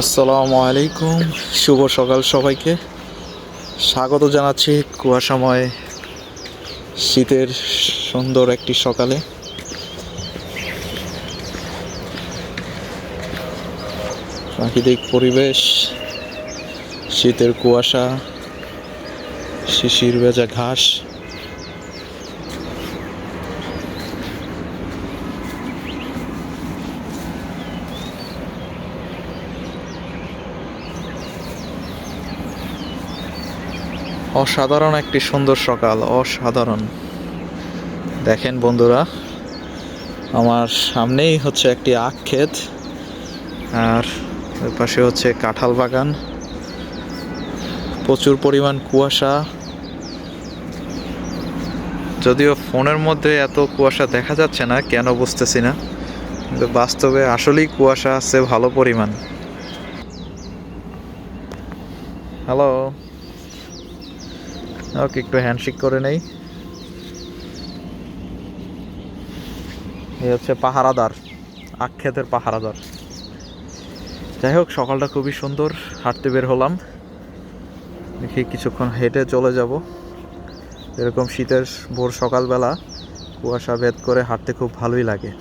আসসালামু আলাইকুম, শুভ সকাল সবাইকে। স্বাগত জানাচ্ছি কুয়াশাময় শীতের সুন্দর একটি সকালে। প্রাকৃতিক পরিবেশ, শীতের কুয়াশা, শিশির ভেজা ঘাস। অসাধারণ একটি সুন্দর সকাল, অসাধারণ। দেখেন বন্ধুরা, আমার সামনেই হচ্ছে একটি আখ ক্ষেত, আর ওই পাশে হচ্ছে কাঁঠাল বাগান। প্রচুর পরিমাণ কুয়াশা, যদিও ফোনের মধ্যে এত কুয়াশা দেখা যাচ্ছে না, কেন বুঝতেছি না, কিন্তু বাস্তবে আসলেই কুয়াশা আছে ভালো পরিমাণ। হ্যালো, ওকে, একটু হ্যান্ডশেক করে নেই। এই হচ্ছে পাহারাদার, আখ ক্ষেতের পাহারাদার। যাই হোক, সকালটা খুবই সুন্দর। হাঁটতে বের হলাম, দেখি কিছুক্ষণ হেঁটে চলে যাব। এরকম শীতের ভোর সকালবেলা কুয়াশা ভেদ করে হাঁটতে খুব ভালোই লাগে।